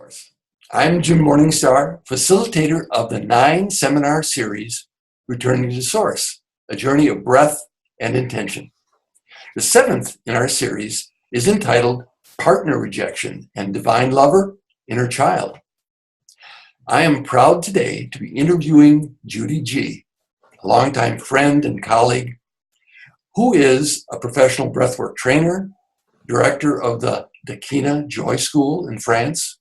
Source. I'm Jim Morningstar, facilitator of the 9-seminar series, Returning to Source, a journey of breath and intention. The 7th in our series is entitled Partner Rejection and Divine Lover, Inner Child. I am proud today to be interviewing Judee G., a longtime friend and colleague, who is a professional breathwork trainer, director of the Dakina Joy School in France,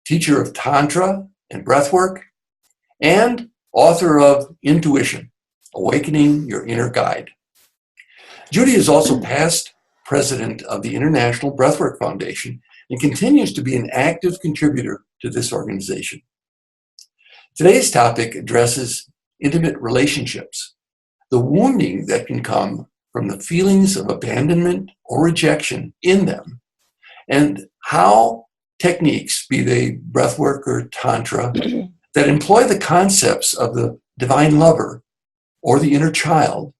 teacher of Tantra and breathwork, and author of Intuition, Awakening Your Inner Guide. Judee is also past president of the International Breathwork Foundation and continues to be an active contributor to this organization. Today's topic addresses intimate relationships, the wounding that can come from the feelings of abandonment or rejection in them, and how techniques, be they breathwork or tantra, that employ the concepts of the divine lover or the inner child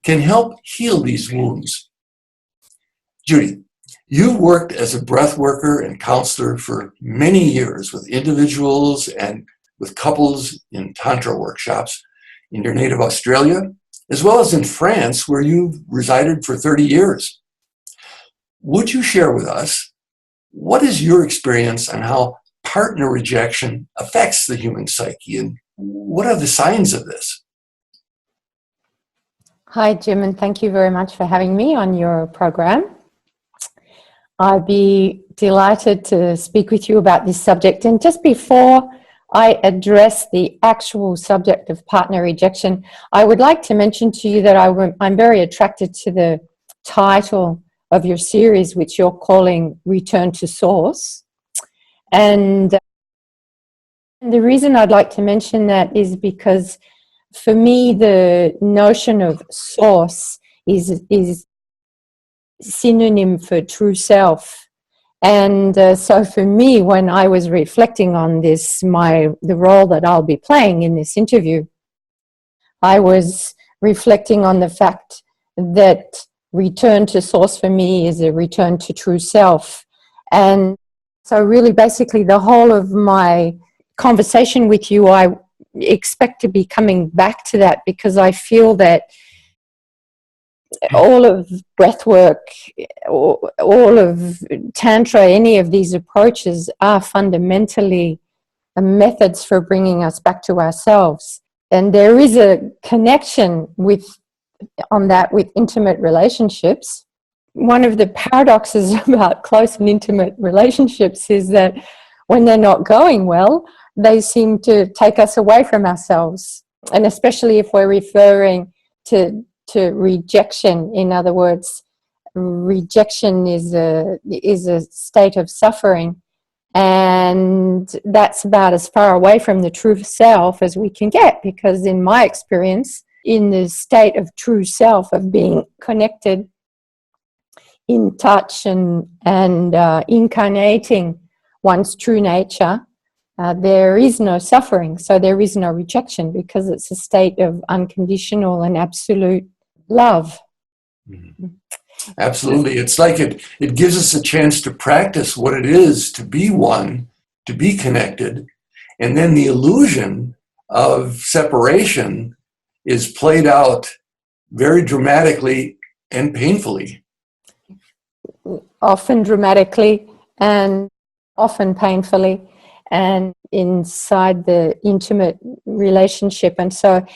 can help heal these wounds. Judee, you've worked as a breathworker and counselor for many years with individuals and with couples in tantra workshops in your native Australia, as well as in France, where you've resided for 30 years. Would you share with us what is your experience on how partner rejection affects the human psyche, and what are the signs of this? Hi, Jim, and thank you very much for having me on your program. I'd be delighted to speak with you about this subject. And just before I address the actual subject of partner rejection, I would like to mention to you that I'm very attracted to the title of your series, which you're calling Return to Source. And the reason I'd like to mention that is because for me, the notion of source is synonym for true self. And so for me, when I was reflecting on this, the role that I'll be playing in this interview, I was reflecting on the fact that return to source for me is a return to true self. And so really basically the whole of my conversation with you, I expect to be coming back to that, because I feel that all of breathwork, all of Tantra, any of these approaches are fundamentally methods for bringing us back to ourselves. And there is a connection with intimate relationships. One of the paradoxes about close and intimate relationships is that when they're not going well, they seem to take us away from ourselves. And especially if we're referring to rejection. In other words, rejection is a state of suffering, and that's about as far away from the true self as we can get, because in my experience, in the state of true self, of being connected, in touch and incarnating one's true nature, there is no suffering, so there is no rejection, because it's a state of unconditional and absolute love. Mm-hmm. Absolutely. It's like it gives us a chance to practice what it is to be one, to be connected, and then the illusion of separation is played out very dramatically and painfully. Often dramatically and often painfully, and inside the intimate relationship. And so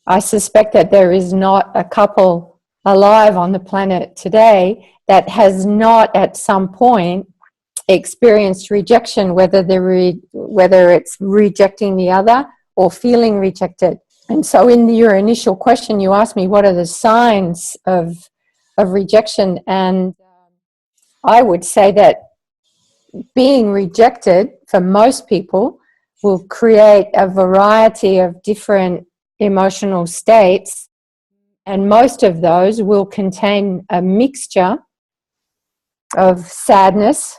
I suspect that there is not a couple alive on the planet today that has not at some point experienced rejection, whether it's rejecting the other or feeling rejected. And so in your initial question, you asked me, what are the signs of rejection? And I would say that being rejected for most people will create a variety of different emotional states, and most of those will contain a mixture of sadness,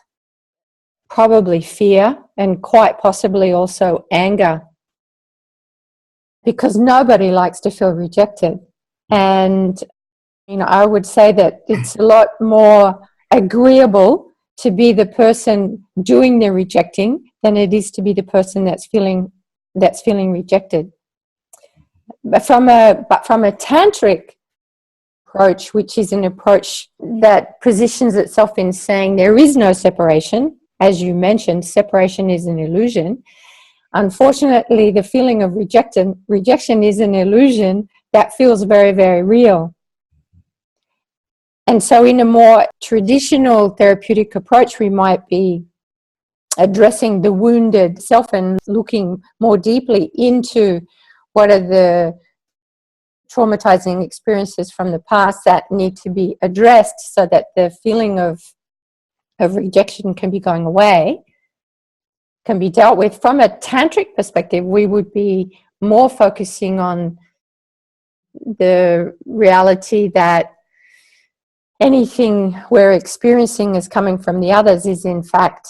probably fear, and quite possibly also anger, because nobody likes to feel rejected. And I would say that it's a lot more agreeable to be the person doing the rejecting than it is to be the person that's feeling rejected. But from a tantric approach, which is an approach that positions itself in saying there is no separation, as you mentioned, separation is an illusion. Unfortunately, the feeling of rejection is an illusion that feels very, very real. And so in a more traditional therapeutic approach, we might be addressing the wounded self and looking more deeply into what are the traumatizing experiences from the past that need to be addressed so that the feeling of rejection can be going away, can be dealt with. From a tantric perspective, we would be more focusing on the reality that anything we're experiencing as coming from the others is in fact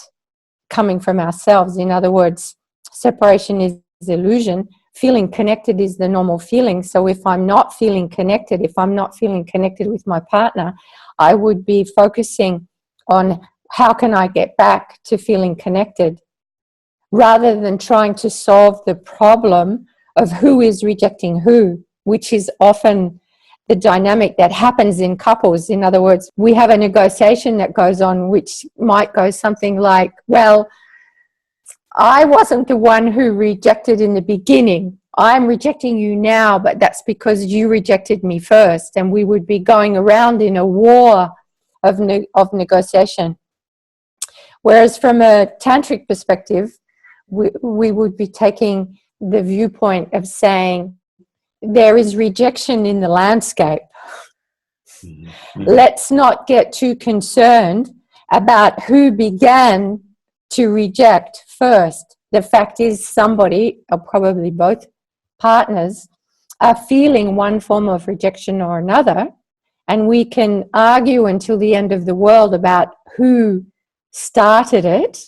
coming from ourselves. In other words, separation is illusion. Feeling connected is the normal feeling. So if I'm not feeling connected, with my partner, I would be focusing on how can I get back to feeling connected, rather than trying to solve the problem of who is rejecting who, which is often the dynamic that happens in couples. In other words, we have a negotiation that goes on, which might go something like, well, I wasn't the one who rejected in the beginning. I'm rejecting you now, but that's because you rejected me first. And we would be going around in a war of negotiation. Whereas from a tantric perspective, we would be taking the viewpoint of saying, there is rejection in the landscape. Mm-hmm. Let's not get too concerned about who began to reject first. The fact is somebody, or probably both partners, are feeling one form of rejection or another, and we can argue until the end of the world about who started it.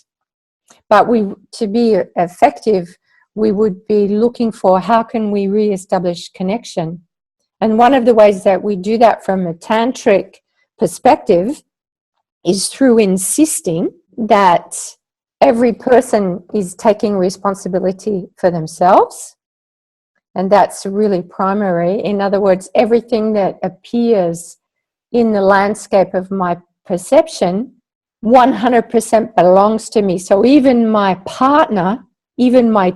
But to be effective, we would be looking for how can we re-establish connection. And one of the ways that we do that from a tantric perspective is through insisting that every person is taking responsibility for themselves. And that's really primary. In other words, everything that appears in the landscape of my perception 100% belongs to me. So even my partner, even my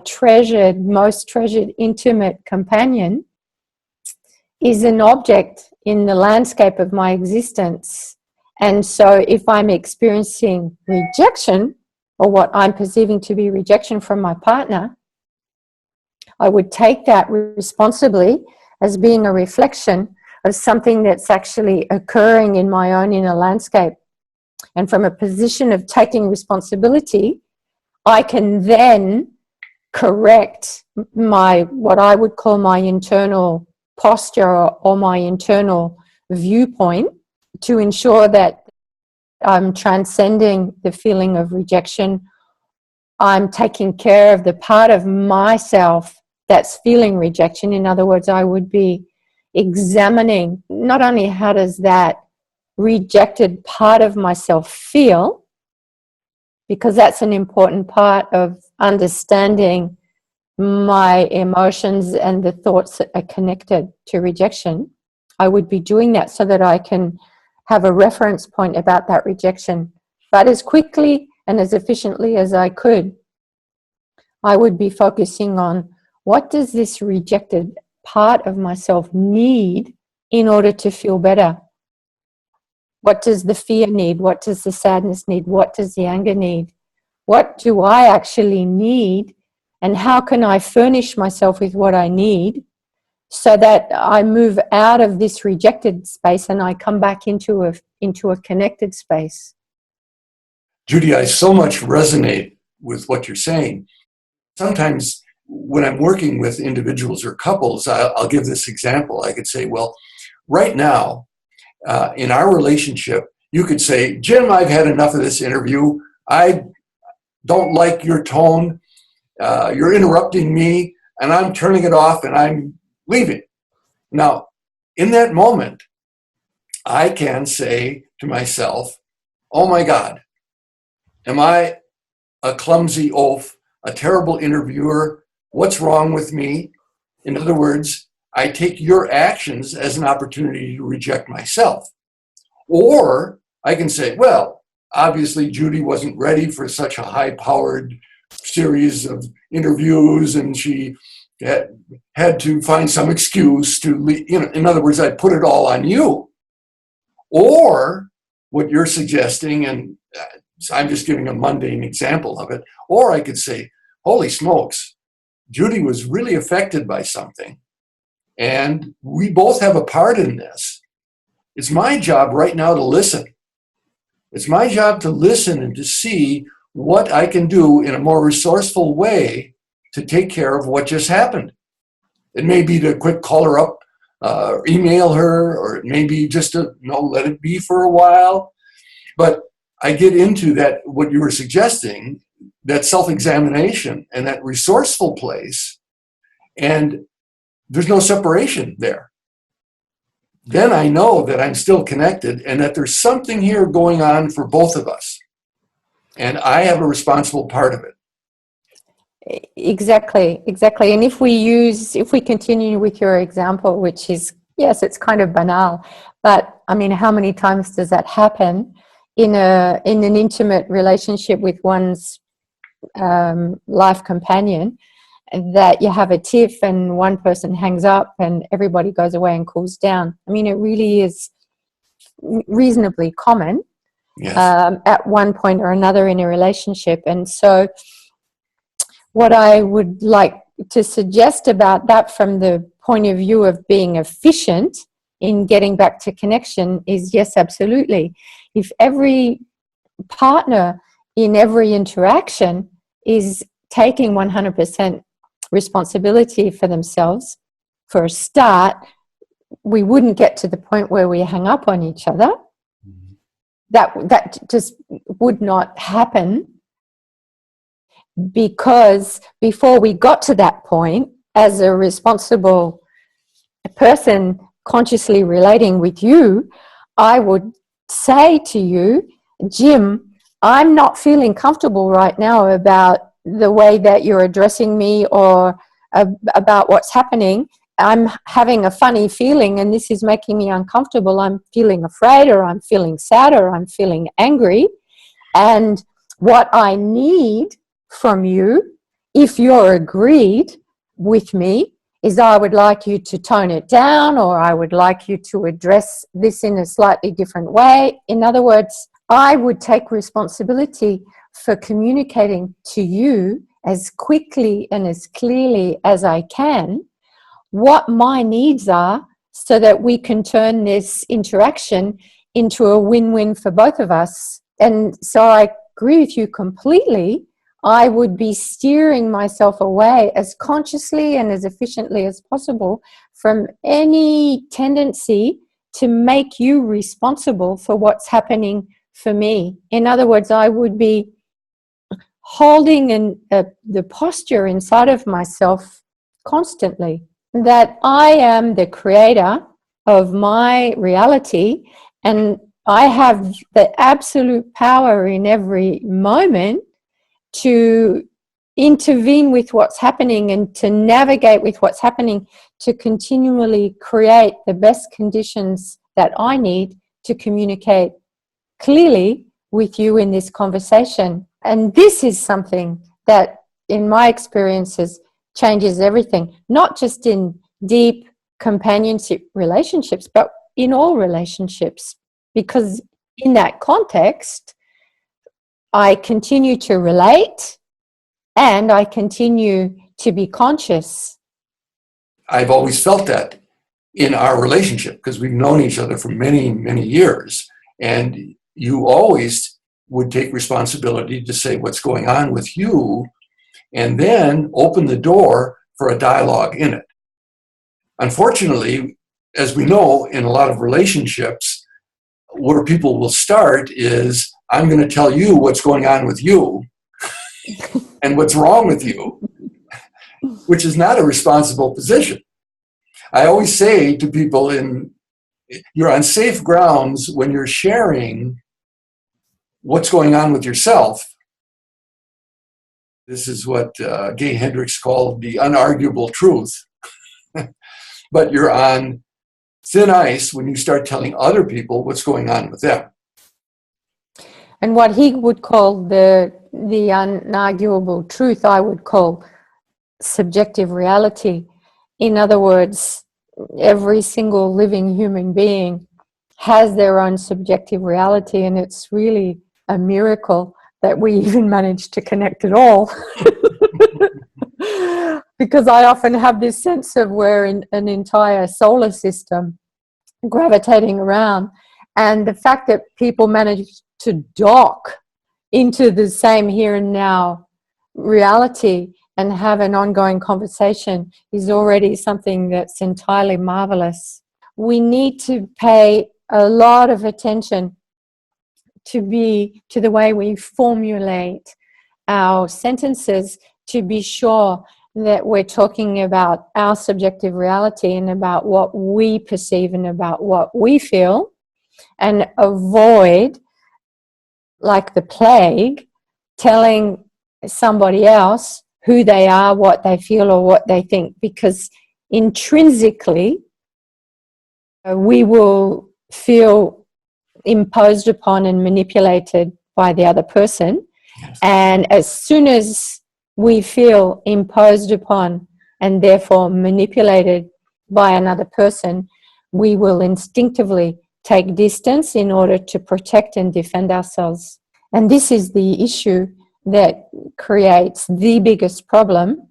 most treasured, intimate companion is an object in the landscape of my existence. And so if I'm experiencing rejection, or what I'm perceiving to be rejection from my partner, I would take that responsibly as being a reflection of something that's actually occurring in my own inner landscape. And from a position of taking responsibility, I can then correct what I would call my internal posture or my internal viewpoint to ensure that I'm transcending the feeling of rejection. I'm taking care of the part of myself that's feeling rejection. In other words, I would be examining not only how does that rejected part of myself feel, because that's an important part of understanding my emotions and the thoughts that are connected to rejection. I would be doing that so that I can have a reference point about that rejection. But as quickly and as efficiently as I could, I would be focusing on what does this rejected part of myself need in order to feel better? What does the fear need? What does the sadness need? What does the anger need? What do I actually need? And how can I furnish myself with what I need so that I move out of this rejected space and I come back into a connected space? Judee, I so much resonate with what you're saying. Sometimes when I'm working with individuals or couples, I'll give this example. I could say, well, right now, in our relationship, you could say, Jim, I've had enough of this interview. I don't like your tone. You're interrupting me, and I'm turning it off, and I'm leaving. Now, in that moment, I can say to myself, oh my God, Am I a clumsy oaf, a terrible interviewer? What's wrong with me? In other words, I take your actions as an opportunity to reject myself. Or I can say, well, obviously Judee wasn't ready for such a high-powered series of interviews, and she had to find some excuse to leave. In other words, I put it all on you. Or what you're suggesting, and I'm just giving a mundane example of it, or I could say, holy smokes, Judee was really affected by something, and we both have a part in this. It's my job right now to listen. It's my job to listen and to see what I can do in a more resourceful way to take care of what just happened. It may be to quick call her up, or email her, or it may be just to let it be for a while. But I get into that, what you were suggesting, that self-examination and that resourceful place, and there's no separation there. Then I know that I'm still connected and that there's something here going on for both of us. And I have a responsible part of it. Exactly. And if we continue with your example, which is, yes, it's kind of banal, but I mean, how many times does that happen in an intimate relationship with one's life companion, that you have a tiff and one person hangs up and everybody goes away and cools down? I mean, it really is reasonably common. Yes. At one point or another in a relationship. And so what I would like to suggest about that from the point of view of being efficient in getting back to connection is, yes, absolutely. If every partner in every interaction is taking 100% responsibility for themselves, for a start, we wouldn't get to the point where we hang up on each other. That just would not happen, because before we got to that point, as a responsible person consciously relating with you, I would say to you, Jim, I'm not feeling comfortable right now about the way that you're addressing me or about what's happening. I'm having a funny feeling and this is making me uncomfortable. I'm feeling afraid, or I'm feeling sad, or I'm feeling angry. And what I need from you, if you're agreed with me, is I would like you to tone it down, or I would like you to address this in a slightly different way. In other words, I would take responsibility for communicating to you as quickly and as clearly as I can what my needs are, so that we can turn this interaction into a win-win for both of us. And so I agree with you completely. I would be steering myself away as consciously and as efficiently as possible from any tendency to make you responsible for what's happening for me. In other words, I would be holding the posture inside of myself constantly that I am the creator of my reality, and I have the absolute power in every moment to intervene with what's happening and to navigate with what's happening, to continually create the best conditions that I need to communicate clearly with you in this conversation. And this is something that, in my experiences, changes everything, not just in deep companionship relationships, but in all relationships. Because in that context, I continue to relate and I continue to be conscious. I've always felt that in our relationship, because we've known each other for many, many years. And you always would take responsibility to say what's going on with you, and then open the door for a dialogue in it. Unfortunately, as we know, in a lot of relationships, where people will start is, I'm going to tell you what's going on with you and what's wrong with you, which is not a responsible position. I always say to people, you're on safe grounds when you're sharing what's going on with yourself, This is what Gay Hendricks called the unarguable truth. But you're on thin ice when you start telling other people what's going on with them. And what he would call the unarguable truth, I would call subjective reality. In other words, every single living human being has their own subjective reality, and it's really a miracle that we even managed to connect at all. Because I often have this sense of we're in an entire solar system gravitating around, and the fact that people manage to dock into the same here and now reality and have an ongoing conversation is already something that's entirely marvelous. We need to pay a lot of attention to the way we formulate our sentences, to be sure that we're talking about our subjective reality and about what we perceive and about what we feel, and avoid, like the plague, telling somebody else who they are, what they feel, or what they think, because intrinsically we will feel imposed upon and manipulated by the other person. Yes. And as soon as we feel imposed upon and therefore manipulated by another person, we will instinctively take distance in order to protect and defend ourselves. And this is the issue that creates the biggest problem,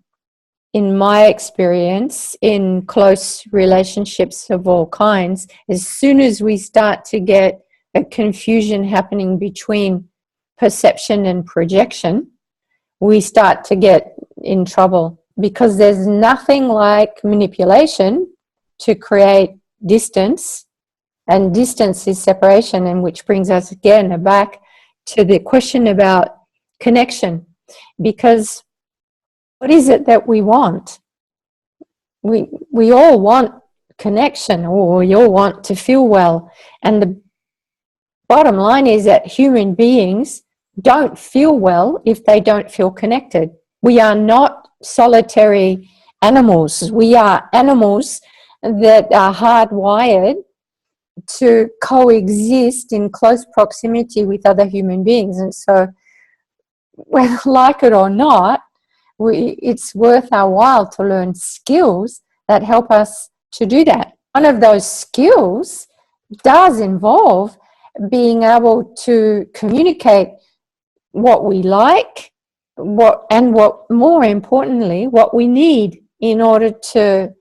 in my experience, in close relationships of all kinds. As soon as we start to get a confusion happening between perception and projection, we start to get in trouble, because there's nothing like manipulation to create distance, and distance is separation, and which brings us again back to the question about connection. Because what is it that we want? We all want connection, or we all want to feel well. And the bottom line is that human beings don't feel well if they don't feel connected. We are not solitary animals. We are animals that are hardwired to coexist in close proximity with other human beings. And so, whether like it or not, it's worth our while to learn skills that help us to do that. One of those skills does involve being able to communicate what we like, what more importantly, what we need in order to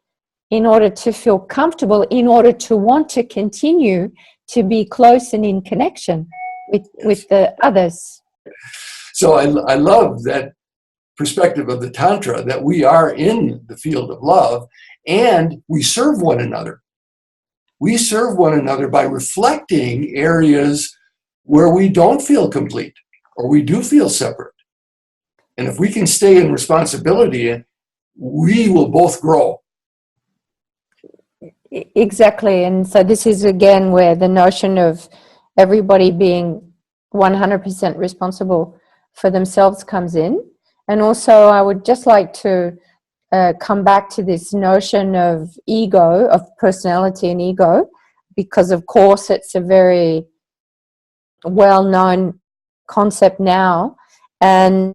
feel comfortable, in order to want to continue to be close and in connection with the others. So I love that perspective of the Tantra, that we are in the field of love and we serve one another. We serve one another by reflecting areas where we don't feel complete or we do feel separate. And if we can stay in responsibility, we will both grow. Exactly. And so this is again where the notion of everybody being 100% responsible for themselves comes in. And also I would just like to come back to this notion of ego, of personality and ego, because of course it's a very well-known concept now. And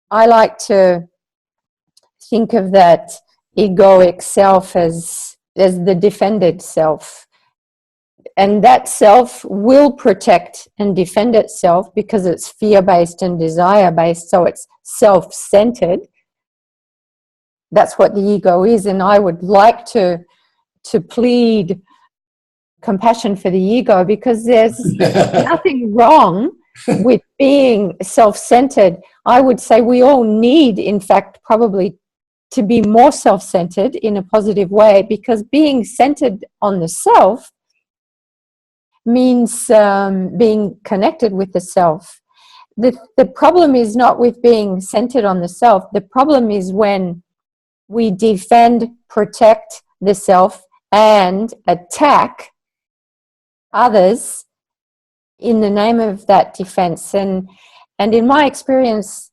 I like to think of that egoic self as the defended self. And that self will protect and defend itself because it's fear-based and desire-based, so it's self-centered. That's what the ego is, and I would like to plead compassion for the ego, because there's nothing wrong with being self-centered. I would say we all need, in fact, probably to be more self-centered in a positive way, because being centered on the self means being connected with the self. The problem is not with being centered on the self. The problem is when we defend, protect the self and attack others in the name of that defense. And in my experience,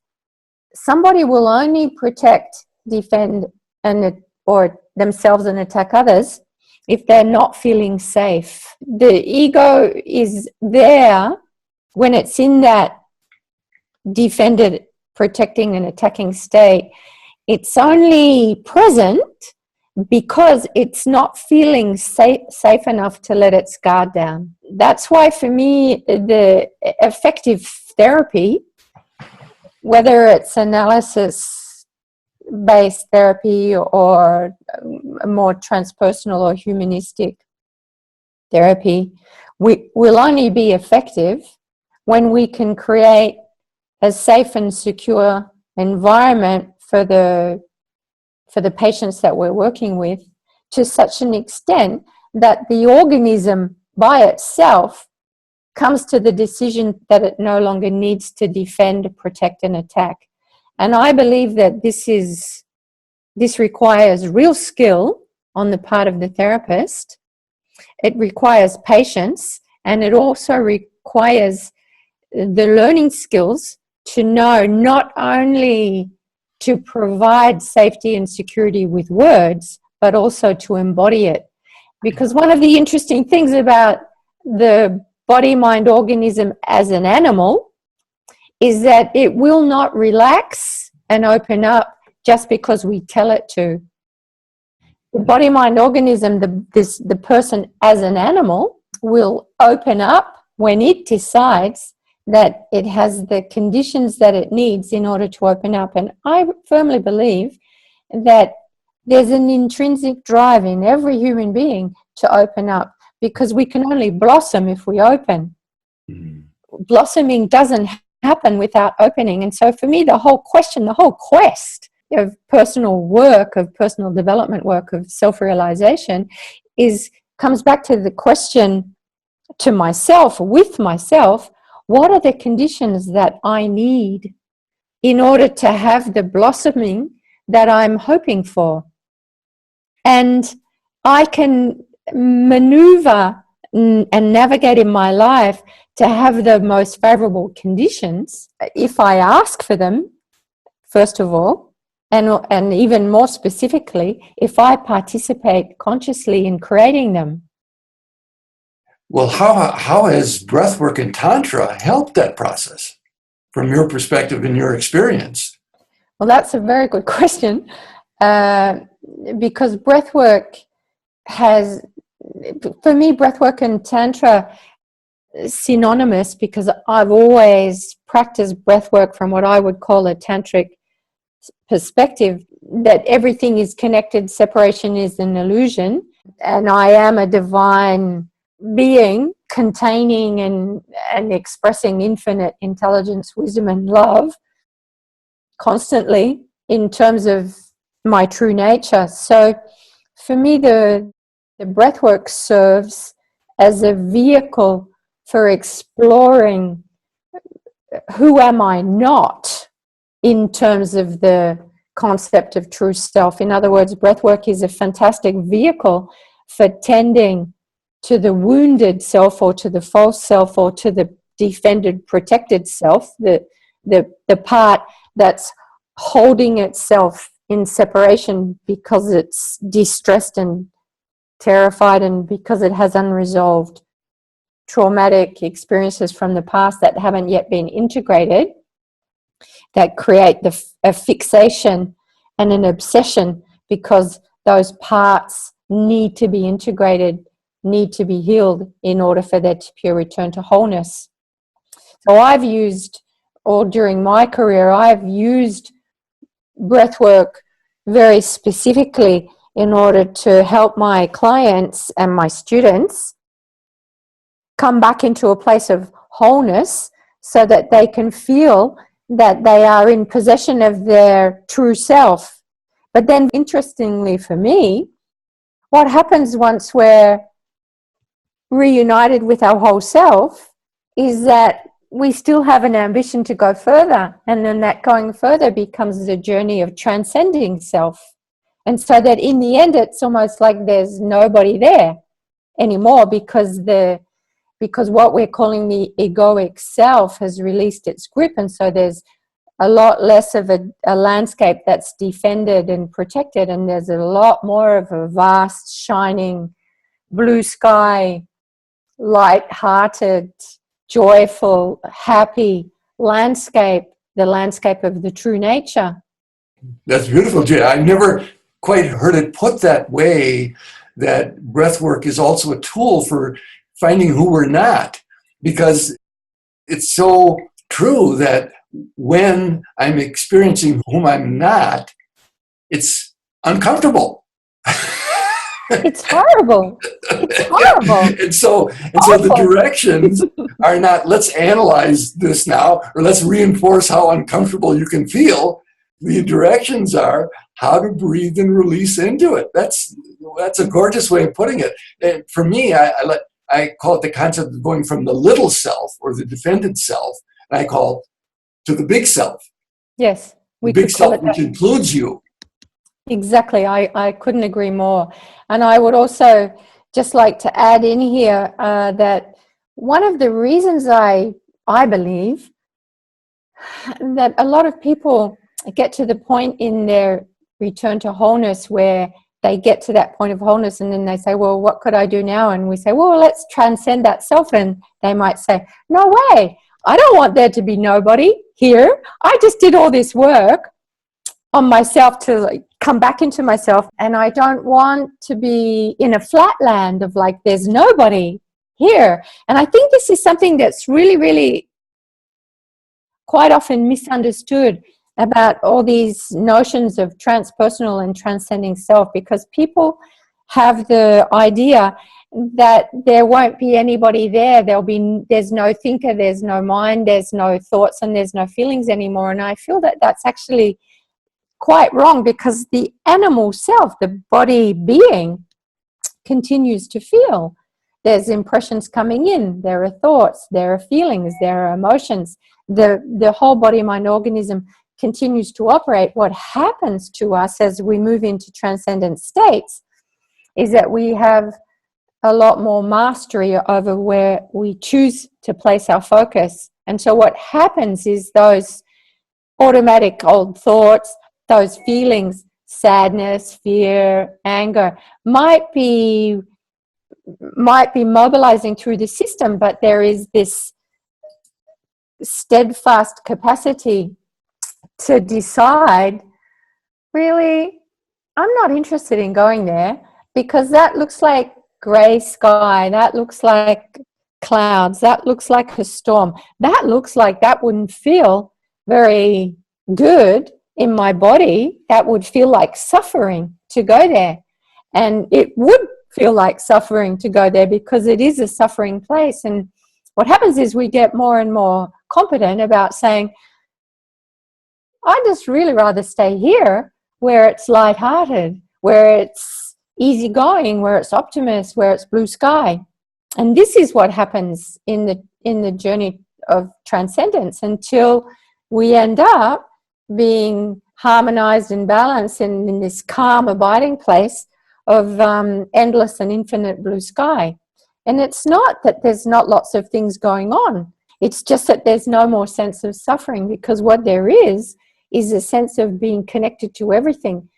somebody will only protect, defend, or themselves and attack others if they're not feeling safe. The ego is there when it's in that defended, protecting, and attacking state. It's only present because it's not feeling safe enough to let its guard down. That's why, for me, the effective therapy, whether it's analysis-based therapy or more transpersonal or humanistic therapy, will only be effective when we can create a safe and secure environment for the patients that we're working with, to such an extent that the organism by itself comes to the decision that it no longer needs to defend, protect, and attack. And I believe that this requires real skill on the part of the therapist. It requires patience, and it also requires the learning skills to know not only to provide safety and security with words, but also to embody it. Because one of the interesting things about the body-mind organism as an animal is that it will not relax and open up just because we tell it to. The body-mind organism, the person as an animal, will open up when it decides that it has the conditions that it needs in order to open up. And I firmly believe that there's an intrinsic drive in every human being to open up, because we can only blossom if we open. Mm. Blossoming doesn't happen without opening. And so for me, the whole quest of personal work, of personal development work, of self-realization comes back to the question to myself, with myself: what are the conditions that I need in order to have the blossoming that I'm hoping for? And I can maneuver and navigate in my life to have the most favorable conditions if I ask for them, first of all, and even more specifically, if I participate consciously in creating them. Well, how has breathwork and Tantra helped that process from your perspective and your experience? Well, that's a very good question, because breathwork has, for me, breathwork and Tantra synonymous, because I've always practiced breathwork from what I would call a tantric perspective, that everything is connected, separation is an illusion, and I am a divine being containing and expressing infinite intelligence, wisdom, and love constantly in terms of my true nature. So for me, the breathwork serves as a vehicle for exploring who am I not in terms of the concept of true self. In other words, breathwork is a fantastic vehicle for tending to the wounded self, or to the false self, or to the defended, protected self, the part that's holding itself in separation because it's distressed and terrified, and because it has unresolved traumatic experiences from the past that haven't yet been integrated, that create a fixation and an obsession, because those parts need to be integrated, need to be healed in order for there to be a return to wholeness. So I've used, or during my career, I've used breathwork very specifically in order to help my clients and my students come back into a place of wholeness, so that they can feel that they are in possession of their true self. But then, interestingly for me, what happens once we're reunited with our whole self is that we still have an ambition to go further, and then that going further becomes a journey of transcending self. And so that in the end, it's almost like there's nobody there anymore, because what we're calling the egoic self has released its grip, and so there's a lot less of a landscape that's defended and protected, and there's a lot more of a vast, shining, blue sky, light-hearted, joyful, happy landscape, the landscape of the true nature. That's beautiful, Judee. I never quite heard it put that way, that breath work is also a tool for finding who we're not, because it's so true that when I'm experiencing whom I'm not, it's uncomfortable. It's horrible. It's horrible. And so the directions are not, let's analyze this now, or let's reinforce how uncomfortable you can feel. The directions are how to breathe and release into it. That's a gorgeous way of putting it. And for me, I call it the concept of going from the little self or the defended self, and I call to the big self. Yes, the big self, which includes you. Exactly. I couldn't agree more. And I would also just like to add in here that one of the reasons I believe that a lot of people get to the point in their return to wholeness where they get to that point of wholeness, and then they say, well, what could I do now? And we say, well, let's transcend that self. And they might say, no way, I don't want there to be nobody here. I just did all this work on myself to come back into myself, and I don't want to be in a flat land of there's nobody here. And I think this is something that's really, really quite often misunderstood about all these notions of transpersonal and transcending self, because people have the idea that there won't be anybody there. There's no thinker, there's no mind, there's no thoughts, and there's no feelings anymore. And I feel that that's actually quite wrong, because the animal self, the body being, continues to feel. There's impressions coming in, there are thoughts, there are feelings, there are emotions. The whole body, mind, organism continues to operate. What happens to us as we move into transcendent states is that we have a lot more mastery over where we choose to place our focus. And so what happens is those automatic old thoughts, those feelings, sadness, fear, anger, might be mobilizing through the system, but there is this steadfast capacity to decide, really, I'm not interested in going there, because that looks like gray sky, that looks like clouds, that looks like a storm, that looks like that wouldn't feel very good in my body, that would feel like suffering to go there. And it would feel like suffering to go there, because it is a suffering place. And what happens is we get more and more competent about saying, I'd just really rather stay here where it's lighthearted, where it's easygoing, where it's optimist, where it's blue sky. And this is what happens in the journey of transcendence, until we end up being harmonized and balanced in this calm abiding place of endless and infinite blue sky. And it's not that there's not lots of things going on. It's just that there's no more sense of suffering, because what there is a sense of being connected to everything,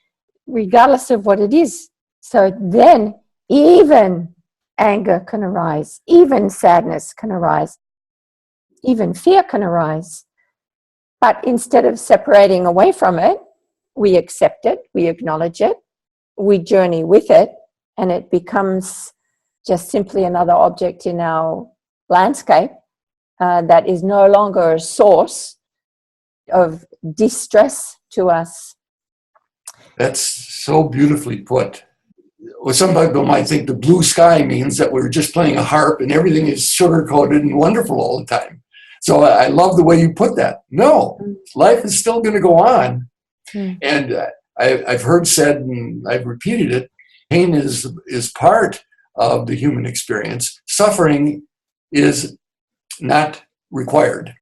regardless of what it is. So then even anger can arise, even sadness can arise, even fear can arise. But instead of separating away from it, we accept it, we acknowledge it, we journey with it, and it becomes just simply another object in our landscape that is no longer a source of distress to us. That's so beautifully put. Well, some people might think the blue sky means that we're just playing a harp and everything is sugar-coated and wonderful all the time. So I love the way you put that. No, life is still going to go on. And I've heard said, and I've repeated it, pain is part of the human experience. Suffering is not required.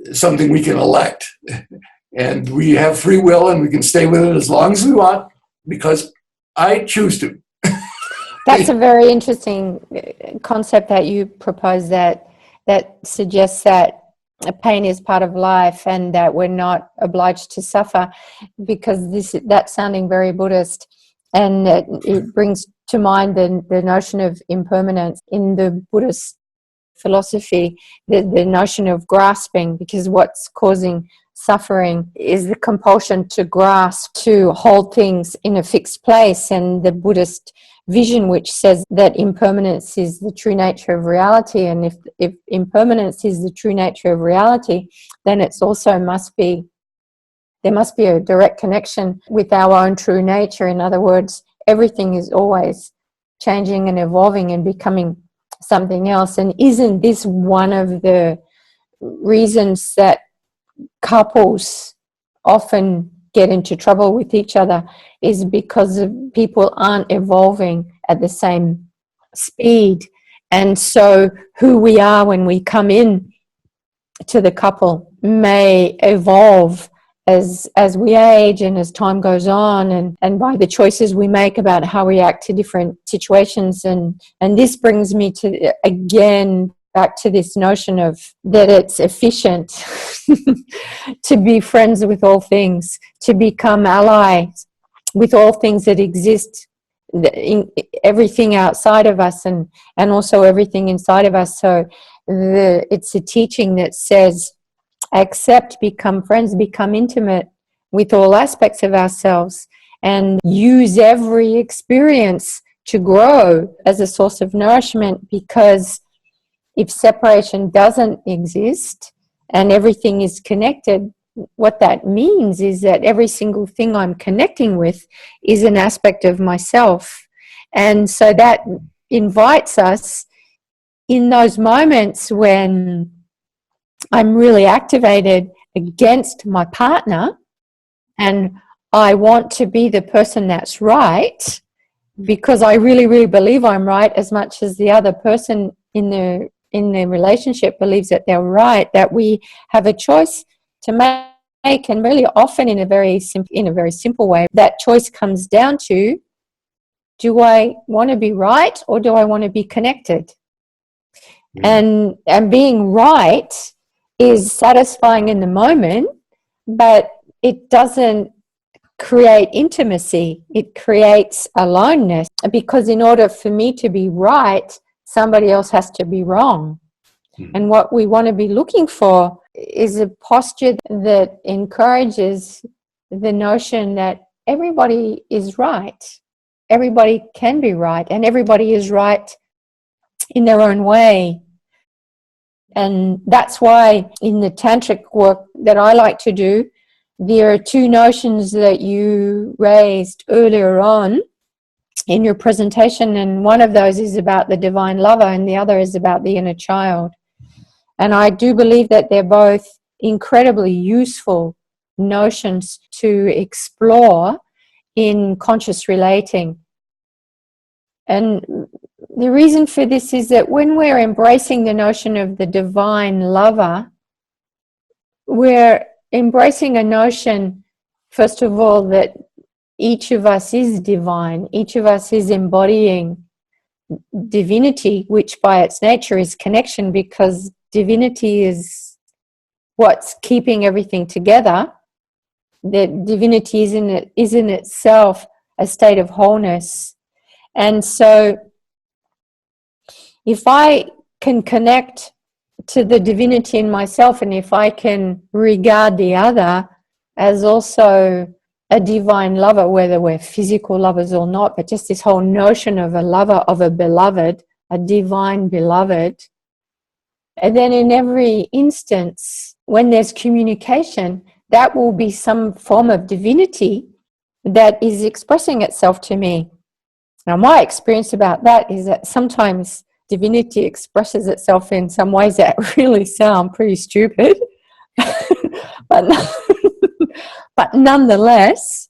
It's something we can elect. And we have free will, and we can stay with it as long as we want, because I choose to. That's a very interesting concept that you propose, that suggests that pain is part of life and that we're not obliged to suffer, because that's sounding very Buddhist, and it brings to mind the notion of impermanence in the Buddhist philosophy, the notion of grasping, because what's causing suffering is the compulsion to grasp, to hold things in a fixed place. And the Buddhist vision, which says that impermanence is the true nature of reality, and if impermanence is the true nature of reality, then it's also there must be a direct connection with our own true nature. In other words, everything is always changing and evolving and becoming something else. And isn't this one of the reasons that couples often get into trouble with each other, is because people aren't evolving at the same speed? And so who we are when we come in to the couple may evolve as we age and as time goes on, and by the choices we make about how we react to different situations. And this brings me to, again, back to this notion of that it's efficient to be friends with all things, to become allies with all things that exist, everything outside of us and also everything inside of us. So it's a teaching that says, accept, become friends, become intimate with all aspects of ourselves, and use every experience to grow as a source of nourishment. Because if separation doesn't exist and everything is connected, what that means is that every single thing I'm connecting with is an aspect of myself. And so that invites us, in those moments when I'm really activated against my partner and I want to be the person that's right, because I really, really believe I'm right, as much as the other person in the relationship believes that they're right, that we have a choice to make. And really often in a very simple way, that choice comes down to, do I want to be right or do I want to be connected? And being right is satisfying in the moment, but it doesn't create intimacy. It creates aloneness, because in order for me to be right, somebody else has to be wrong. And what we want to be looking for is a posture that encourages the notion that everybody is right. Everybody can be right, and everybody is right in their own way. And that's why in the tantric work that I like to do, there are two notions that you raised earlier on in your presentation, and one of those is about the divine lover and the other is about the inner child. And I do believe that they're both incredibly useful notions to explore in conscious relating. And the reason for this is that when we're embracing the notion of the divine lover, we're embracing a notion, first of all, that each of us is divine. Each of us is embodying divinity, which by its nature is connection, because divinity is what's keeping everything together. That divinity is in itself a state of wholeness. And so if I can connect to the divinity in myself, and if I can regard the other as also a divine lover, whether we're physical lovers or not, but just this whole notion of a lover, of a beloved, a divine beloved. And then in every instance, when there's communication, that will be some form of divinity that is expressing itself to me. Now, my experience about that is that sometimes divinity expresses itself in some ways that really sound pretty stupid. But nonetheless,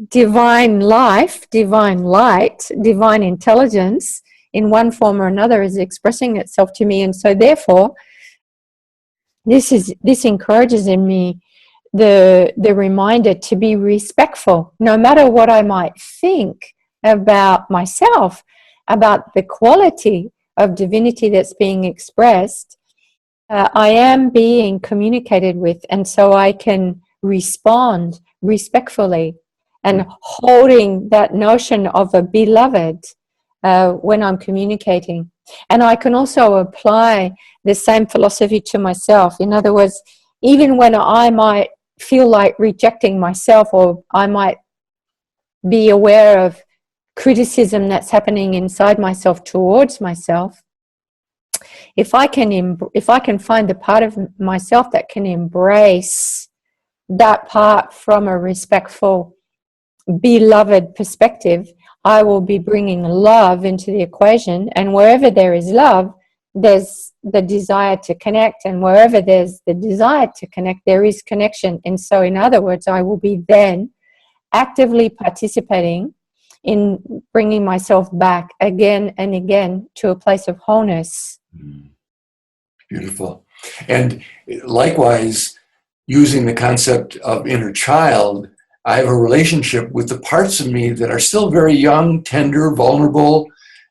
divine life, divine light, divine intelligence in one form or another is expressing itself to me. And so therefore, this encourages in me the reminder to be respectful, no matter what I might think about myself, about the quality of divinity that's being expressed. I am being communicated with, and so I can respond respectfully and holding that notion of a beloved when I'm communicating. And I can also apply the same philosophy to myself. In other words, even when I might feel like rejecting myself, or I might be aware of criticism that's happening inside myself towards myself, if I can find the part of myself that can embrace that part from a respectful, beloved perspective, I will be bringing love into the equation. And wherever there is love, there's the desire to connect. And wherever there's the desire to connect, there is connection. And so, in other words, I will be then actively participating in bringing myself back again and again to a place of wholeness. Beautiful. And likewise, using the concept of inner child, I have a relationship with the parts of me that are still very young, tender, vulnerable,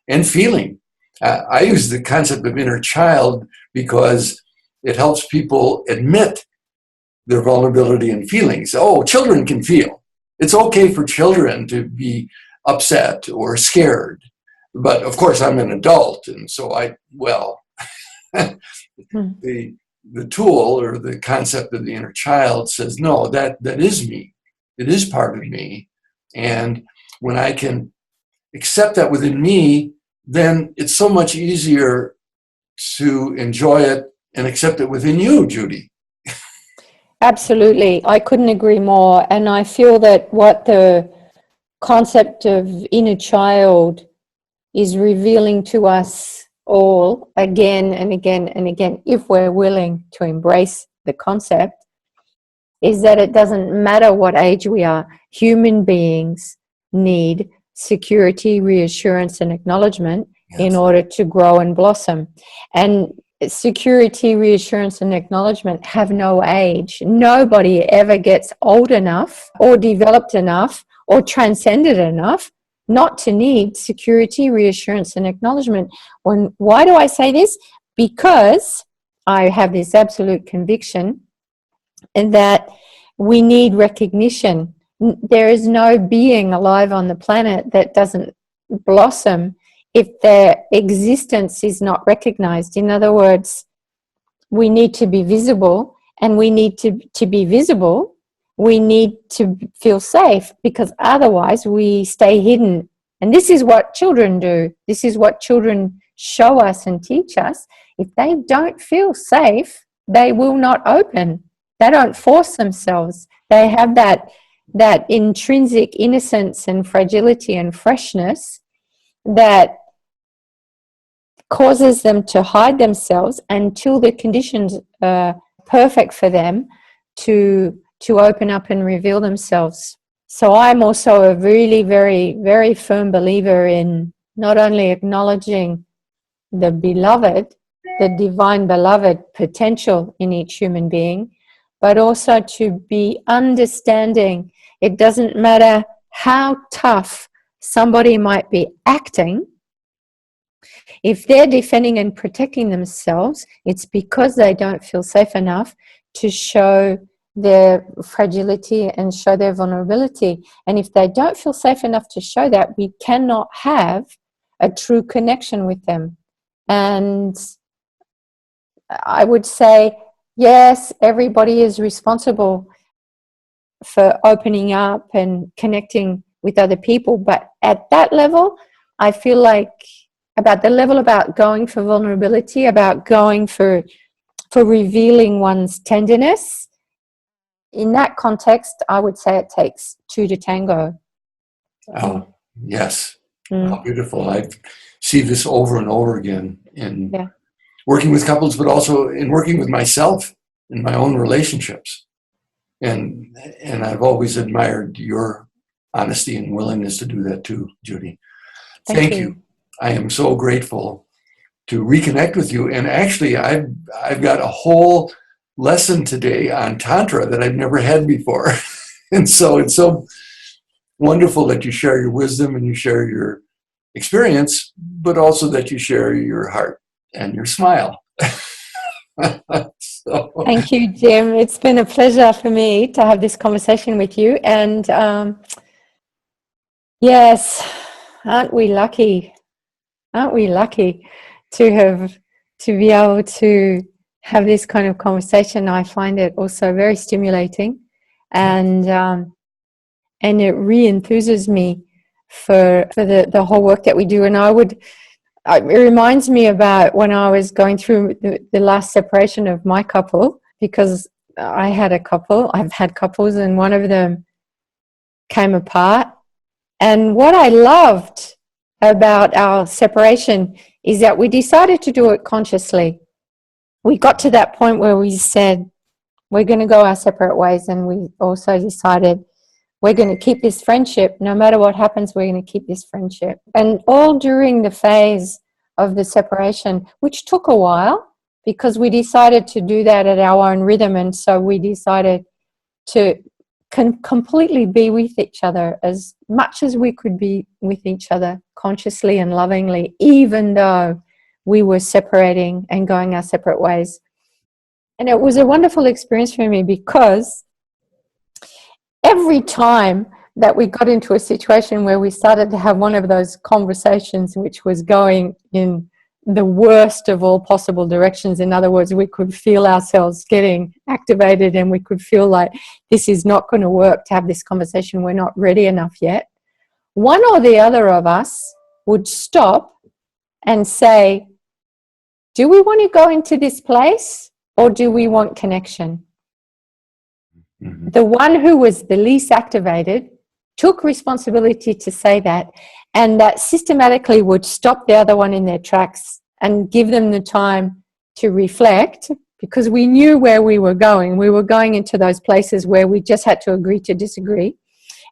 and feeling. I use the concept of inner child because it helps people admit their vulnerability and feelings. Oh, children can feel. It's okay for children to be upset or scared. But of course, I'm an adult, and so the tool or the concept of the inner child says, no, that is me. It is part of me. And when I can accept that within me, then it's so much easier to enjoy it and accept it within you, Judee. Absolutely. I couldn't agree more. And I feel that what the concept of inner child is revealing to us all again and again and again, if we're willing to embrace the concept, is that it doesn't matter what age we are. Human beings need security, reassurance, and acknowledgement in order to grow and blossom. And security, reassurance, and acknowledgement have no age. Nobody ever gets old enough or developed enough or transcended enough not to need security, reassurance, and acknowledgement. Why do I say this? Because I have this absolute conviction that we need recognition. There is no being alive on the planet that doesn't blossom if their existence is not recognized. In other words, we need to be visible, and we need to be visible. We need to feel safe, because otherwise we stay hidden. And this is what children do. This is what children show us and teach us. If they don't feel safe, they will not open. They don't force themselves. They have that intrinsic innocence and fragility and freshness that causes them to hide themselves until the conditions are perfect for them to open up and reveal themselves. So I'm also a really very, very firm believer in not only acknowledging the beloved, the divine beloved potential in each human being, but also to be understanding it doesn't matter how tough somebody might be acting. If they're defending and protecting themselves, it's because they don't feel safe enough to show their fragility and show their vulnerability. And if they don't feel safe enough to show that, we cannot have a true connection with them. And I would say, yes, everybody is responsible for opening up and connecting with other people. But at that level, I feel like about going for vulnerability, about going for revealing one's tenderness, in that context, I would say it takes two to tango. Oh, yes. How beautiful. I see this over and over again in working with couples, but also in working with myself in my own relationships. And I've always admired your honesty and willingness to do that too, Judee. Thank you. I am so grateful to reconnect with you. And actually, I've got a whole lesson today on Tantra that I've never had before. And so it's so wonderful that you share your wisdom and you share your experience, but also that you share your heart and your smile. So, Thank you, Jim. It's been a pleasure for me to have this conversation with you. And yes, aren't we lucky? Aren't we lucky to be able to have this kind of conversation? I find it also very stimulating, and it re-enthuses me for the whole work that we do. And it reminds me about when I was going through the last separation of my couple, because I've had couples, and one of them came apart. And what I loved about our separation is that we decided to do it consciously. We got to that point where we said, we're going to go our separate ways. And we also decided we're going to keep this friendship. No matter what happens, we're going to keep this friendship. And all during the phase of the separation, which took a while, because we decided to do that at our own rhythm. And so we decided to completely be with each other as much as we could be with each other consciously and lovingly, even though we were separating and going our separate ways. And it was a wonderful experience for me, because every time that we got into a situation where we started to have one of those conversations which was going in the worst of all possible directions, in other words, we could feel ourselves getting activated and we could feel like this is not going to work to have this conversation, we're not ready enough yet, one or the other of us would stop and say, do we want to go into this place or do we want connection? Mm-hmm. The one who was the least activated took responsibility to say that, and that systematically would stop the other one in their tracks and give them the time to reflect, because we knew where we were going. We were going into those places where we just had to agree to disagree.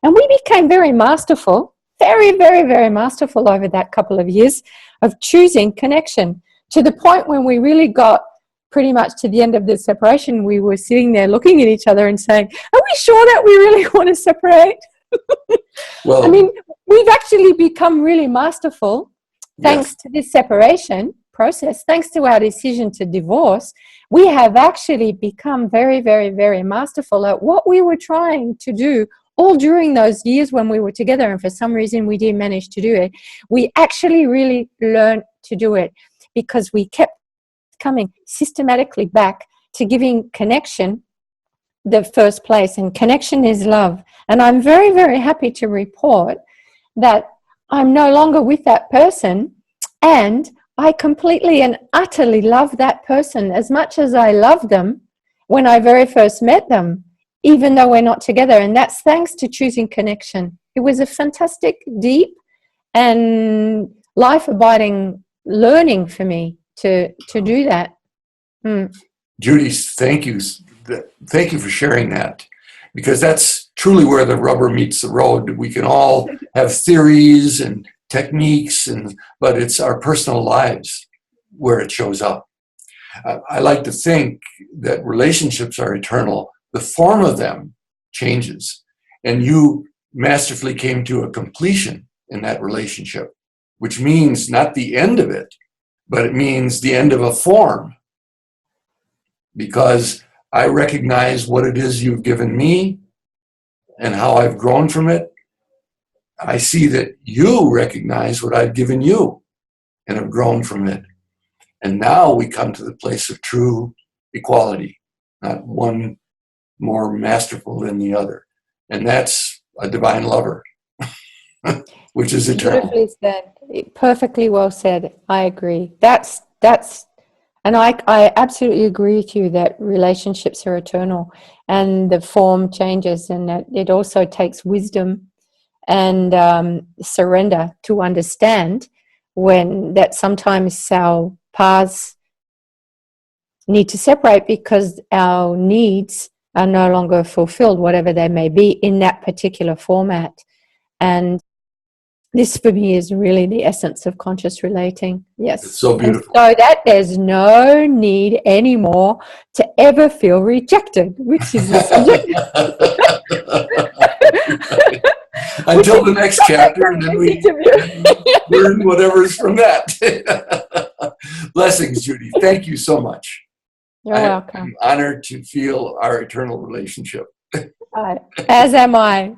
And we became very masterful, very, very, very masterful over that couple of years of choosing connection, to the point when we really got pretty much to the end of the separation, we were sitting there looking at each other and saying, are we sure that we really want to separate? Well, I mean, we've actually become really masterful thanks to this separation process, thanks to our decision to divorce. We have actually become very, very, very masterful at what we were trying to do all during those years when we were together, and for some reason we didn't manage to do it. We actually really learned to do it because we kept coming systematically back to giving connection the first place, and connection is love. And I'm very, very happy to report that I'm no longer with that person, and I completely and utterly love that person as much as I loved them when I very first met them, even though we're not together. And that's thanks to choosing connection. It was a fantastic, deep and life-abiding learning for me to do that. Judee, thank you. Thank you for sharing that, because that's truly where the rubber meets the road. We can all have theories and techniques, but it's our personal lives where it shows up. I like to think that relationships are eternal. The form of them changes, and you masterfully came to a completion in that relationship, which means not the end of it, but it means the end of a form, because I recognize what it is you've given me and how I've grown from it. I see that you recognize what I've given you and have grown from it. And now we come to the place of true equality, not one more masterful than the other. And that's a divine lover, which is eternal. Beautifully said. Perfectly well said. I agree. And I absolutely agree with you that relationships are eternal and the form changes, and that it also takes wisdom and surrender to understand when that sometimes our paths need to separate because our needs are no longer fulfilled, whatever they may be, in that particular format. And this for me is really the essence of conscious relating. Yes. It's so beautiful. And so that there's no need anymore to ever feel rejected, which is the subject. Until the next chapter, and then we learn whatever's from that. Blessings, Judee. Thank you so much. You're welcome. I'm honored to feel our eternal relationship. As am I.